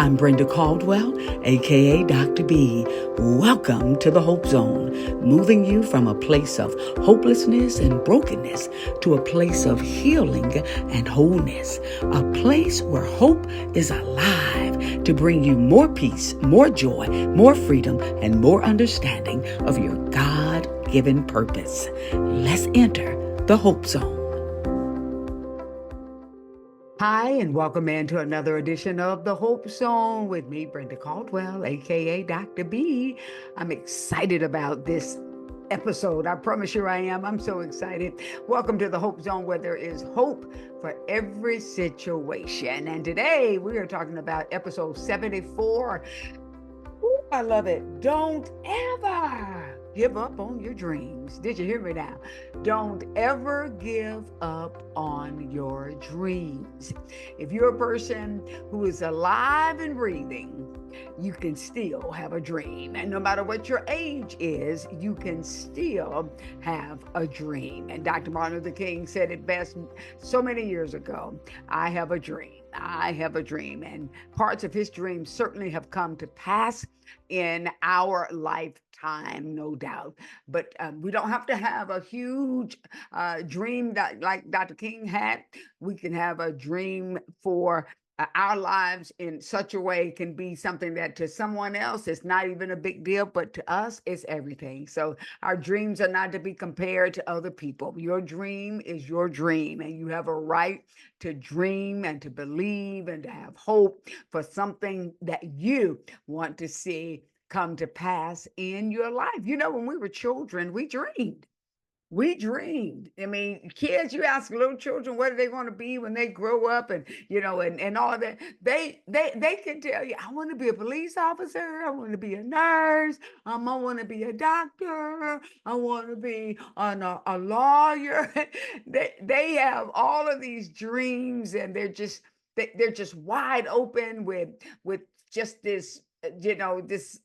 I'm Brenda Caldwell, aka Dr. B. Welcome to the Hope Zone, moving you from a place of hopelessness and brokenness to a place of healing and wholeness, a place where hope is alive to bring you more peace, more joy, more freedom, and more understanding of your God-given purpose. Let's enter the Hope Zone. Hi, and welcome into another edition of the Hope Zone with me, Brenda Caldwell, aka Dr. B. I'm excited about this episode. I promise you I am. I'm so excited. Welcome to the Hope Zone, where there is hope for every situation. And today we are talking about episode 74. Ooh, I love it. Don't ever give up on your dreams. Did you hear me now? Don't ever give up on your dreams. If you're a person who is alive and breathing, you can still have a dream. And no matter what your age is, you can still have a dream. And Dr. Martin Luther King said it best so many years ago, I have a dream. I have a dream. And parts of his dream certainly have come to pass in our lifetime, no doubt. But we don't have to have a huge dream that like Dr. King had. We can have a dream for our lives in such a way can be something that to someone else it's not even a big deal, but to us it's everything. So our dreams are not to be compared to other people. Your dream is your dream, and you have a right to dream and to believe and to have hope for something that you want to see come to pass in your life. You know, when we were children, we dreamed. We dreamed. I mean, kids, you ask little children what are they going to be when they grow up, and and all of that. They can tell you, I want to be a police officer, I want to be a nurse, I want to be a doctor, I want to be a lawyer. They have all of these dreams, and they're just wide open with just this this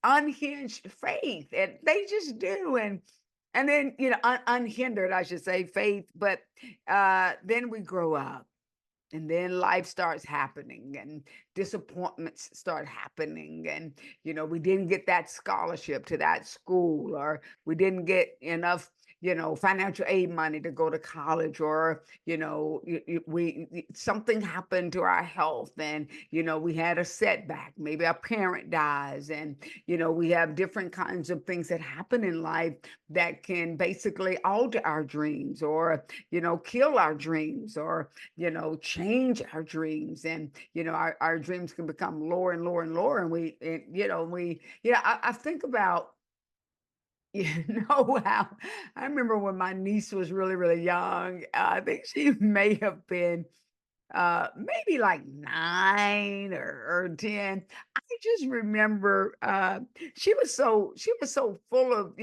unhinged faith, and they just do. And then unhindered, I should say, faith. But then we grow up, and then life starts happening, and disappointments start happening, and we didn't get that scholarship to that school, or we didn't get enough financial aid money to go to college, or something happened to our health, and we had a setback, maybe a parent dies, and we have different kinds of things that happen in life that can basically alter our dreams, or kill our dreams, or change our dreams. And our dreams can become lower and lower and lower, and I think about how I remember when my niece was really, really young. I think she may have been maybe like 9 or 10. I just remember she was so full of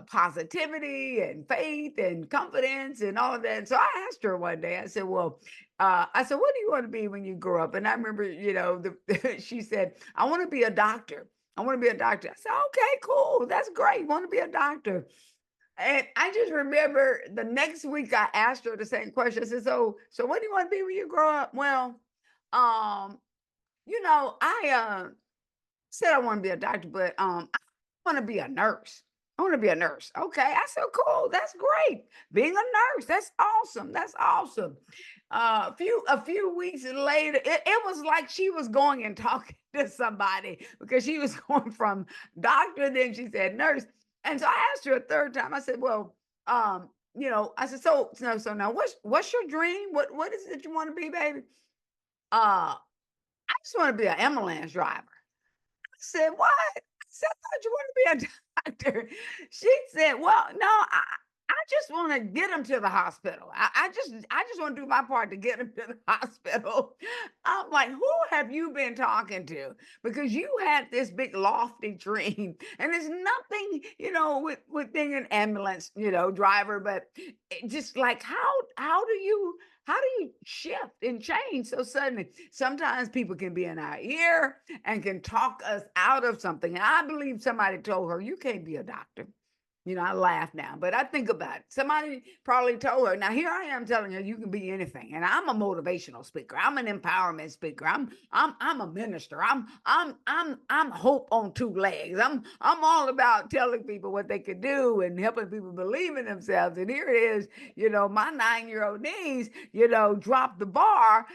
positivity and faith and confidence and all of that. So I asked her one day, I said, well, I said, what do you want to be when you grow up? And I remember, she said, I want to be a doctor. I want to be a doctor. I said, okay, cool. That's great. You want to be a doctor. And I just remember the next week I asked her the same question. I said, so what do you want to be when you grow up? Well, um, I said I want to be a doctor, but I want to be a nurse. I want to be a nurse. Okay. I said, cool, that's great. Being a nurse, that's awesome. That's awesome. A few weeks later, it was like she was going and talking to somebody, because she was going from doctor, then she said nurse. And so I asked her a third time. I said, well, I said, so now what's your dream? What is it you want to be, baby? I just want to be an ambulance driver. I said, what? I said, I thought you want to be a doctor. She said, well, no, I just want to get them to the hospital. I just want to do my part to get them to the hospital. I'm like, who have you been talking to? Because you had this big lofty dream, and there's nothing, with being an ambulance, driver, but just like how do you shift and change so suddenly? Sometimes people can be in our ear and can talk us out of something. And I believe somebody told her, you can't be a doctor. I laugh now, but I think about it. Somebody probably told her. Now here I am telling her you can be anything, and I'm a motivational speaker. I'm an empowerment speaker. I'm a minister. I'm hope on two legs. I'm all about telling people what they can do and helping people believe in themselves. And here it is, my 9-year-old niece, dropped the bar,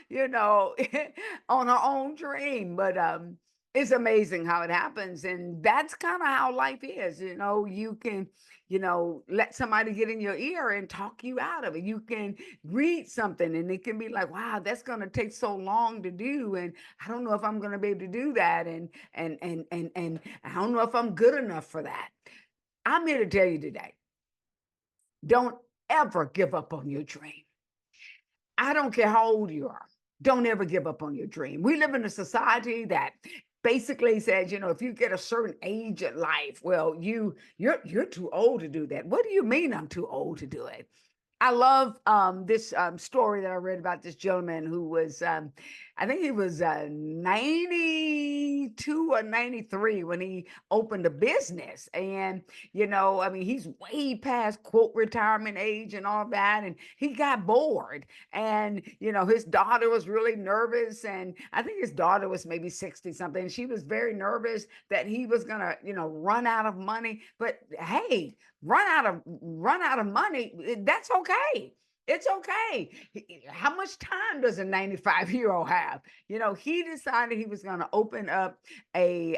on her own dream. But it's amazing how it happens. And that's kind of how life is. You can, let somebody get in your ear and talk you out of it. You can read something and it can be like, wow, that's going to take so long to do. And I don't know if I'm going to be able to do that. And I don't know if I'm good enough for that. I'm here to tell you today, don't ever give up on your dream. I don't care how old you are. Don't ever give up on your dream. We live in a society that basically says, if you get a certain age in life, well, you're too old to do that. What do you mean I'm too old to do it? I love this story that I read about this gentleman who was, I think he was 92 or 93 when he opened a business. And, I mean, he's way past quote retirement age and all that. And he got bored. And, his daughter was really nervous. And I think his daughter was maybe 60 something. She was very nervous that he was going to, run out of money. But hey, run out of money, that's okay. It's okay. How much time does a 95-year-old have? He decided he was going to open up I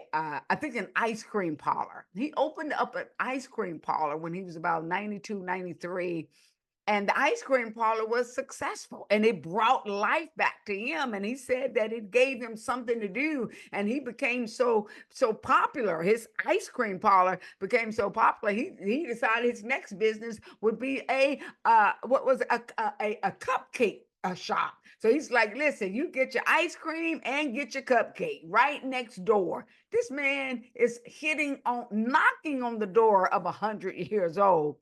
think an ice cream parlor. He opened up an ice cream parlor when he was about 92, 93. And the ice cream parlor was successful and it brought life back to him. And he said that it gave him something to do. And he became so popular. His ice cream parlor became so popular. He decided his next business would be a cupcake shop. So he's like, listen, you get your ice cream and get your cupcake right next door. This man is knocking on the door of 100 years old.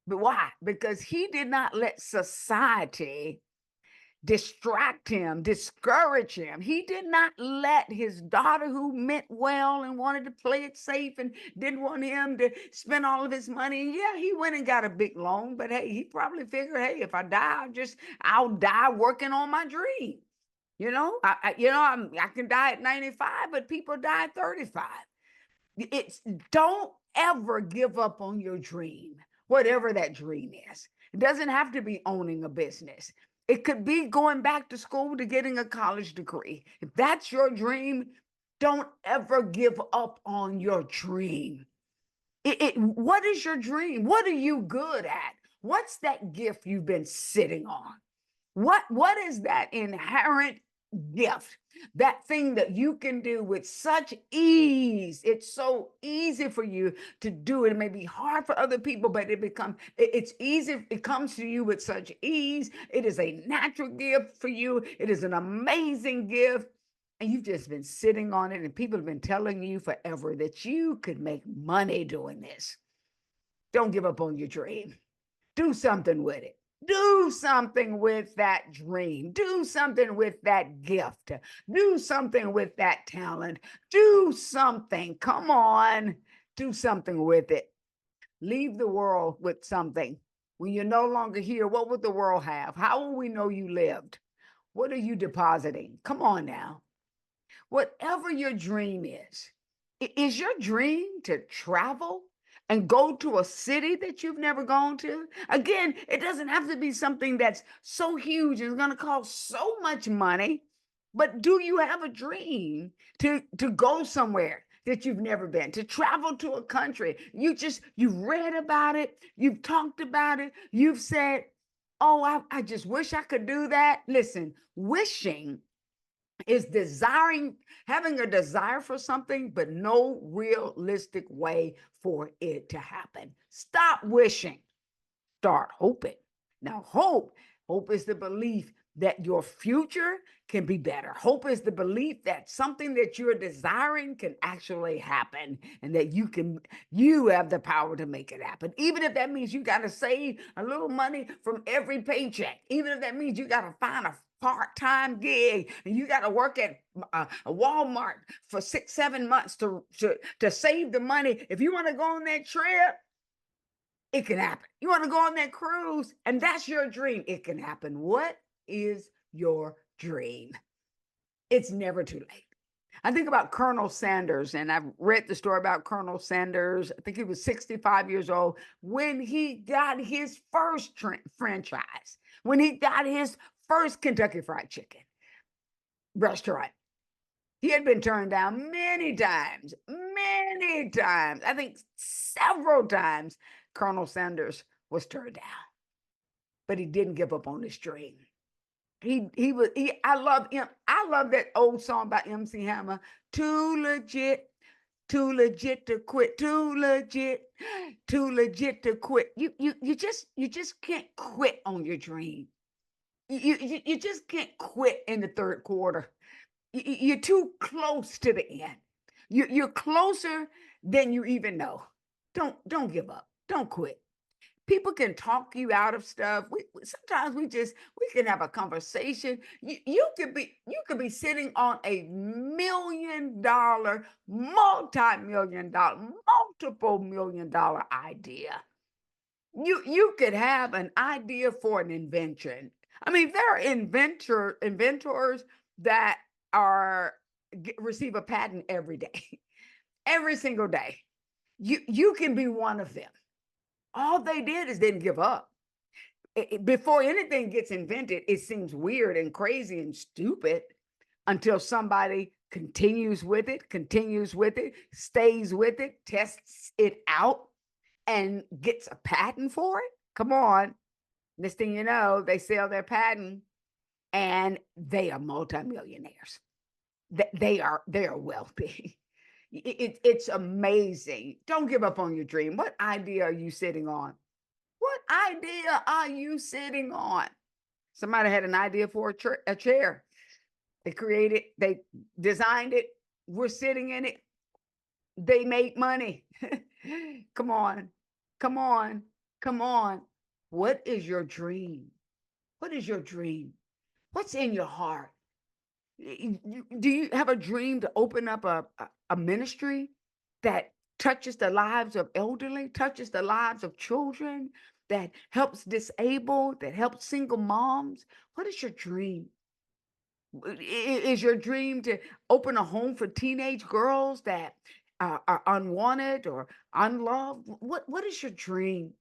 But why? Because he did not let society distract him, discourage him. He did not let his daughter, who meant well and wanted to play it safe and didn't want him to spend all of his money. And yeah, he went and got a big loan, but hey, he probably figured, hey, if I die, I'll die working on my dream. I can die at 95, but people die at 35. Don't ever give up on your dream, whatever that dream is. It doesn't have to be owning a business. It could be going back to school to getting a college degree. If that's your dream, don't ever give up on your dream. What is your dream? What are you good at? What's that gift you've been sitting on? What is that inherent gift, that thing that you can do with such ease? It's so easy for you to do it. It may be hard for other people, but it's easy. It comes to you with such ease. It is a natural gift for you. It is an amazing gift. And you've just been sitting on it, and people have been telling you forever that you could make money doing this. Don't give up on your dream. Do something with it. Do something with that dream. Do something with that gift. Do something with that talent. Do something. Come on. Do something with it. Leave the world with something. When you're no longer here, what would the world have? How will we know you lived? What are you depositing? Come on now. Whatever your dream is your dream to travel and go to a city that you've never gone to? Again, it doesn't have to be something that's so huge and it's going to cost so much money. But do you have a dream to go somewhere that you've never been, to travel to a country? You've read about it, you've talked about it, you've said, oh, I just wish I could do that. Listen, wishing is having a desire for something, but no realistic way for it to happen. Stop wishing, start hoping. Now, hope is the belief that your future can be better. Hope is the belief that something that you're desiring can actually happen, and that you have the power to make it happen. Even if that means you got to save a little money from every paycheck, even if that means you got to find a part-time gig and you got to work at a Walmart for 6-7 months to save the money. If you want to go on that trip, It can happen. You want to go on that cruise and that's your dream. It can happen. What is your dream? It's never too late. I think about Colonel Sanders, and I've read the story about Colonel Sanders. I think he was 65 years old when he got his first franchise, when he got his first Kentucky Fried Chicken restaurant. He had been turned down many times, many times. I think several times Colonel Sanders was turned down, but he didn't give up on his dream. I love him. I love that old song by MC Hammer. Too legit to quit. Too legit to quit. You just can't quit on your dream. You just can't quit in the third quarter. You're too close to the end. You're closer than you even know. Don't give up. Don't quit. People can talk you out of stuff. Sometimes we can have a conversation. You could be sitting on $1 million, multi-million dollar, multiple million dollar idea. You could have an idea for an invention. I mean, there are inventors that receive a patent every day, every single day. You can be one of them. All they did is didn't give up. Before anything gets invented, it seems weird and crazy and stupid until somebody continues with it, stays with it, tests it out, and gets a patent for it. Come on. Next thing you know, they sell their patent and they are multimillionaires. They are wealthy. It's amazing. Don't give up on your dream. What idea are you sitting on? What idea are you sitting on? Somebody had an idea for a chair. They designed it. We're sitting in it. They make money. Come on. Come on. Come on. What is your dream? What is your dream? What's in your heart? Do you have a dream to open up a ministry that touches the lives of elderly, touches the lives of children, that helps disabled, that helps single moms? What is your dream? Is your dream to open a home for teenage girls that are unwanted or unloved? What is your dream?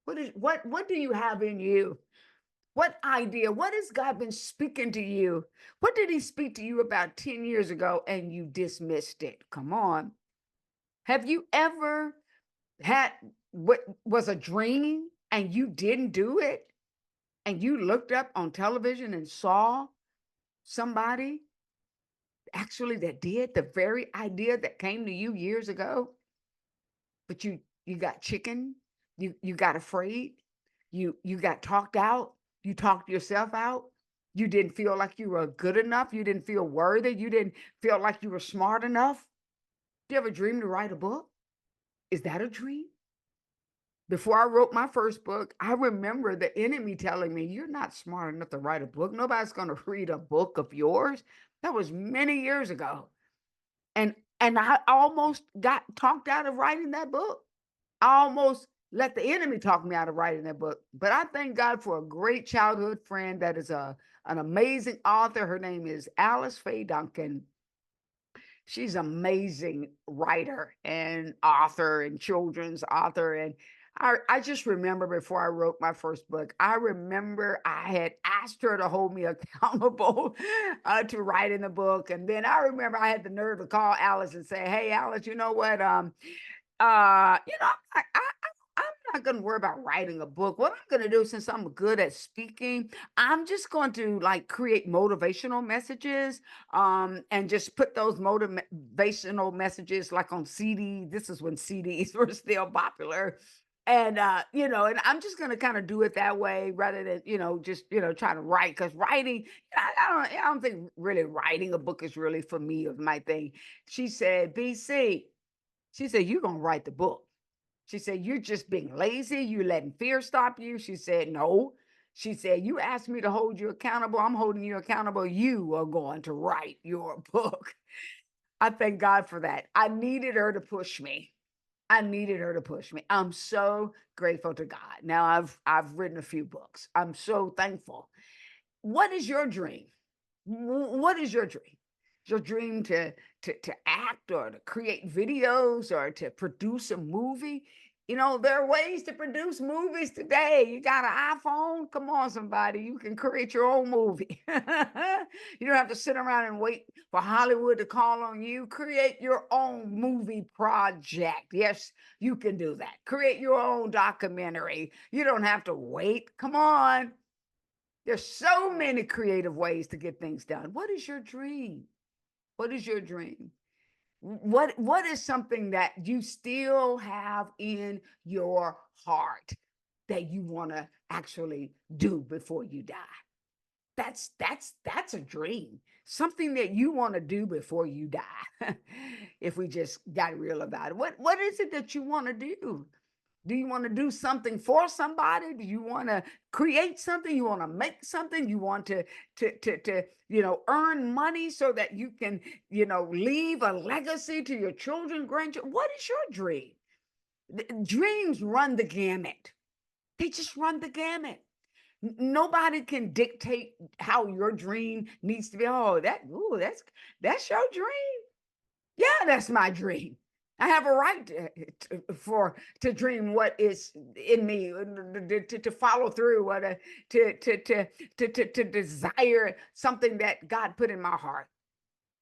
What do you have in you? What idea? What has God been speaking to you? What did he speak to you about 10 years ago and you dismissed it? Come on. Have you ever had what was a dream and you didn't do it? And you looked up on television and saw somebody actually that did the very idea that came to you years ago, but you got chicken, you got afraid, you got talked out. You talked yourself out. You didn't feel like you were good enough. You didn't feel worthy. You didn't feel like you were smart enough. Do you ever dream to write a book? Is that a dream? Before I wrote my first book, I remember the enemy telling me, you're not smart enough to write a book. Nobody's going to read a book of yours. That was many years ago. And I almost got talked out of writing that book. I almost let the enemy talk me out of writing that book. But I thank God for a great childhood friend that is an amazing author. Her name is Alice Faye Duncan. She's an amazing writer and author and children's author. And I just remember before I wrote my first book, I remember I had asked her to hold me accountable to write in the book. And then I remember I had the nerve to call Alice and say, hey, Alice, you know what? I'm not going to worry about writing a book. What I'm going to do, since I'm good at speaking, I'm just going to create motivational messages, and just put those motivational messages on CD. This is when CDs were still popular. And, and I'm just going to kind of do it that way rather than, just, trying to write, because writing, I don't think really writing a book is really for me of my thing. She said, BC, she said, you're going to write the book. She said, you're just being lazy. You letting fear stop you. She said, no. She said, you asked me to hold you accountable. I'm holding you accountable. You are going to write your book. I thank God for that. I needed her to push me. I needed her to push me. I'm so grateful to God. Now I've written a few books. I'm so thankful. What is your dream? What is your dream? Is your dream to act or to create videos or to produce a movie? You know, there are ways to produce movies today. You got an iPhone? Come on, somebody. You can create your own movie. You don't have to sit around and wait for Hollywood to call on you. Create your own movie project. Yes, you can do that. Create your own documentary. You don't have to wait. Come on. There's so many creative ways to get things done. What is your dream? What is your dream? What is something that you still have in your heart that you want to actually do before you die? That's a dream. Something that you want to do before you die. If we just got real about it. What is it that you want to do? Do you want to do something for somebody? Do you want to create something? You want to make something? You want to earn money so that you can, leave a legacy to your children, grandchildren? What is your dream? Dreams run the gamut. They just run the gamut. Nobody can dictate how your dream needs to be. Oh, that's your dream. Yeah, that's my dream. I have a right to dream what is in me, to follow through, or to desire something that God put in my heart.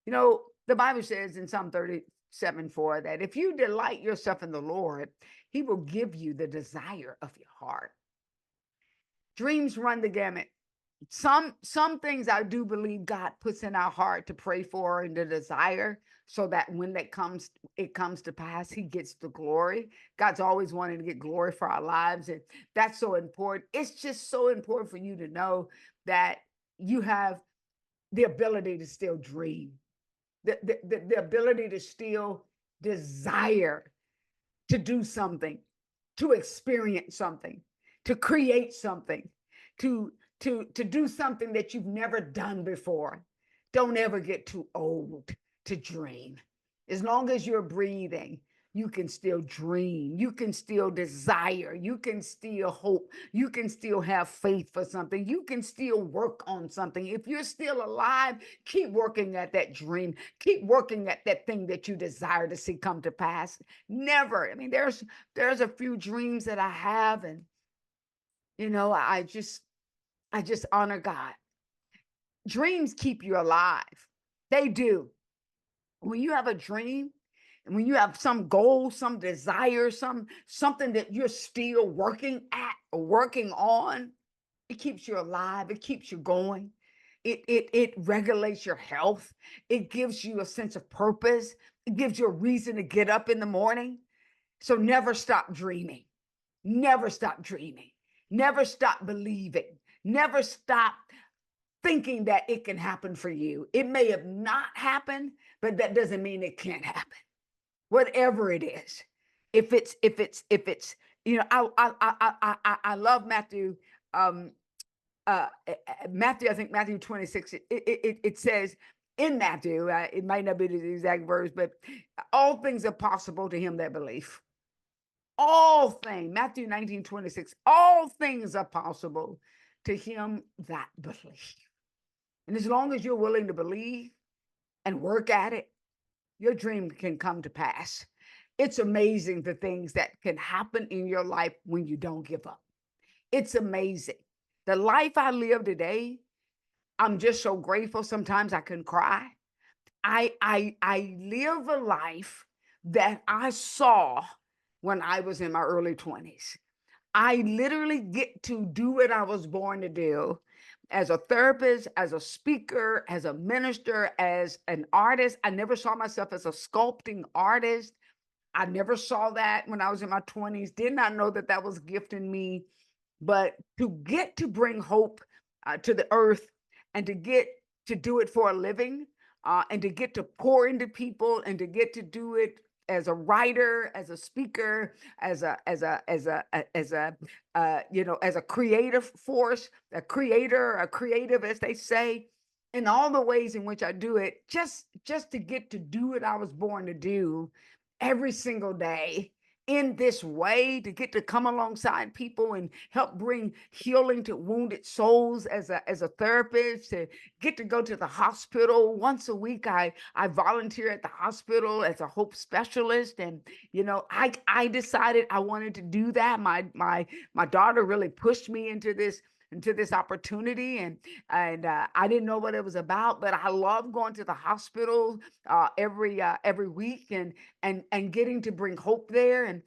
You know, the Bible says in Psalm 37:4 that if you delight yourself in the Lord, He will give you the desire of your heart. Dreams run the gamut. Some things I do believe God puts in our heart to pray for and to desire, so that when it comes to pass, He gets the glory. God's always wanting to get glory for our lives, and that's so important. It's just so important for you to know that you have the ability to still dream, the ability to still desire to do something, to experience something, to create something, to do something that you've never done before. Don't ever get too old to dream. As long as you're breathing, you can still dream. You can still desire. You can still hope. You can still have faith for something. You can still work on something. If you're still alive, keep working at that dream. Keep working at that thing that you desire to see come to pass. Never. I mean, there's a few dreams that I have, and I just honor God. Dreams keep you alive. They do. When you have a dream, and when you have some goal, some desire, something that you're still working at or working on, it keeps you alive. It keeps you going. It regulates your health. It gives you a sense of purpose. It gives you a reason to get up in the morning. So never stop dreaming. Never stop dreaming. Never stop believing. Never stop thinking that it can happen for you. It may have not happened, but that doesn't mean it can't happen. Whatever it is, if it's I love Matthew, um Matthew, I think Matthew 26. It says in Matthew, it might not be the exact verse, but all things are possible to him that believe. All things, Matthew 19:26. All things are possible to him that believe. And as long as you're willing to believe and work at it, your dream can come to pass. It's amazing the things that can happen in your life when you don't give up. It's amazing. The life I live today, I'm just so grateful. Sometimes I can cry. I live a life that I saw when I was in my early 20s. I literally get to do what I was born to do as a therapist, as a speaker, as a minister, as an artist. I never saw myself as a sculpting artist. I never saw that when I was in my 20s. Did not know that that was a gift in me. But to get to bring hope to the earth, and to get to do it for a living, and to get to pour into people, and to get to do it as a writer, as a speaker, as a creative force, a creator, a creative, as they say, in all the ways in which I do it, just to get to do what I was born to do every single day. in this way, to get to come alongside people and help bring healing to wounded souls as a therapist, to get to go to the hospital once a week. I volunteer at the hospital as a hope specialist, and I decided I wanted to do that. My daughter really pushed me into this opportunity, and I didn't know what it was about, but I love going to the hospital every week, and getting to bring hope there, and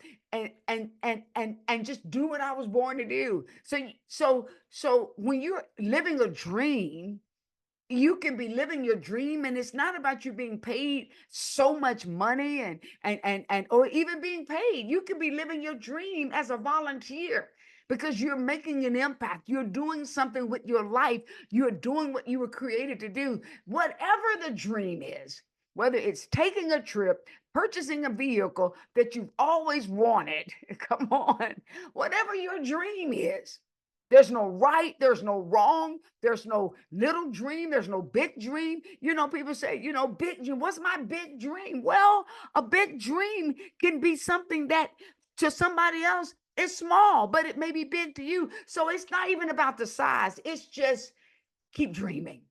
just do what I was born to do. So when you're living a dream, you can be living your dream, and it's not about you being paid so much money, and or even being paid. You can be living your dream as a volunteer, because you're making an impact. You're doing something with your life. You're doing what you were created to do. Whatever the dream is, whether it's taking a trip, purchasing a vehicle that you've always wanted, come on, whatever your dream is. There's no right, there's no wrong, there's no little dream, there's no big dream. People say, big dream, what's my big dream? Well, a big dream can be something that to somebody else is small, but it may be big to you. So it's not even about the size. It's just keep dreaming,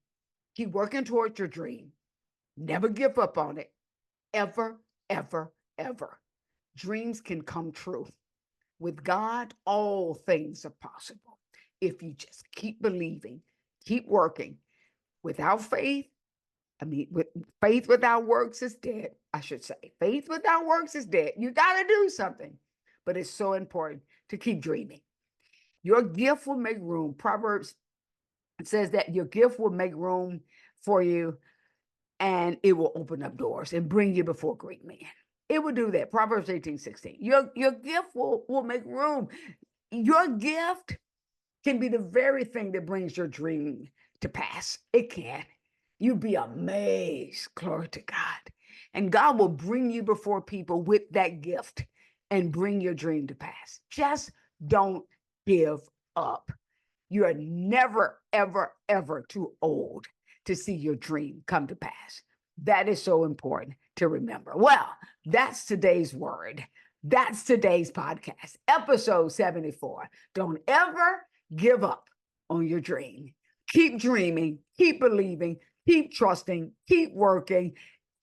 keep working towards your dream. Never give up on it. Ever, ever, ever. Dreams can come true. With God, all things are possible. If you just keep believing, keep working. Without faith, faith without works is dead, I should say. Faith without works is dead. You got to do something, but it's so important to keep dreaming. Your gift will make room. Proverbs says that your gift will make room for you, and it will open up doors and bring you before great men. It will do that. Proverbs 18:16. Your gift will make room. Your gift can be the very thing that brings your dream to pass. It can. You'd be amazed. Glory to God. And God will bring you before people with that gift and bring your dream to pass. Just don't give up. You are never, ever, ever too old to see your dream come to pass. That is so important to remember. Well, that's today's word. That's today's podcast, episode 74. Don't ever give up on your dream. Keep dreaming, keep believing, keep trusting, keep working,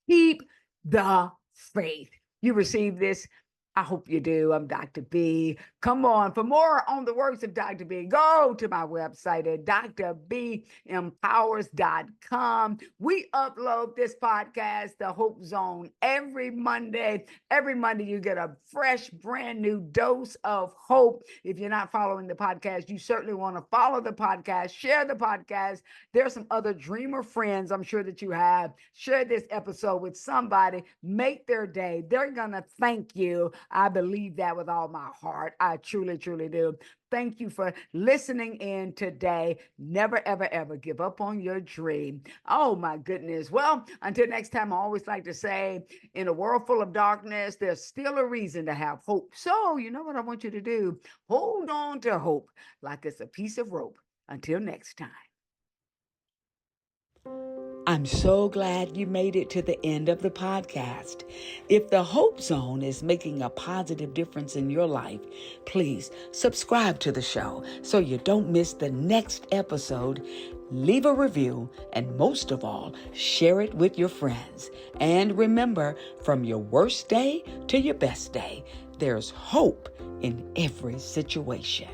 keep the faith. You receive this? I hope you do. I'm Dr. B. Come on. For more on the works of Dr. B, go to my website at drbempowers.com. We upload this podcast, The Hope Zone, every Monday. Every Monday, you get a fresh, brand new dose of hope. If you're not following the podcast, you certainly want to follow the podcast, share the podcast. There's some other dreamer friends I'm sure that you have. Share this episode with somebody. Make their day. They're going to thank you. I believe that with all my heart. I truly, truly do. Thank you for listening in today. Never, ever, ever give up on your dream. Oh, my goodness. Well, until next time, I always like to say, in a world full of darkness, there's still a reason to have hope. So, you know what I want you to do? Hold on to hope like it's a piece of rope. Until next time. I'm so glad you made it to the end of the podcast. If the Hope Zone is making a positive difference in your life, please subscribe to the show so you don't miss the next episode. Leave a review, and most of all, share it with your friends. And remember, from your worst day to your best day, there's hope in every situation.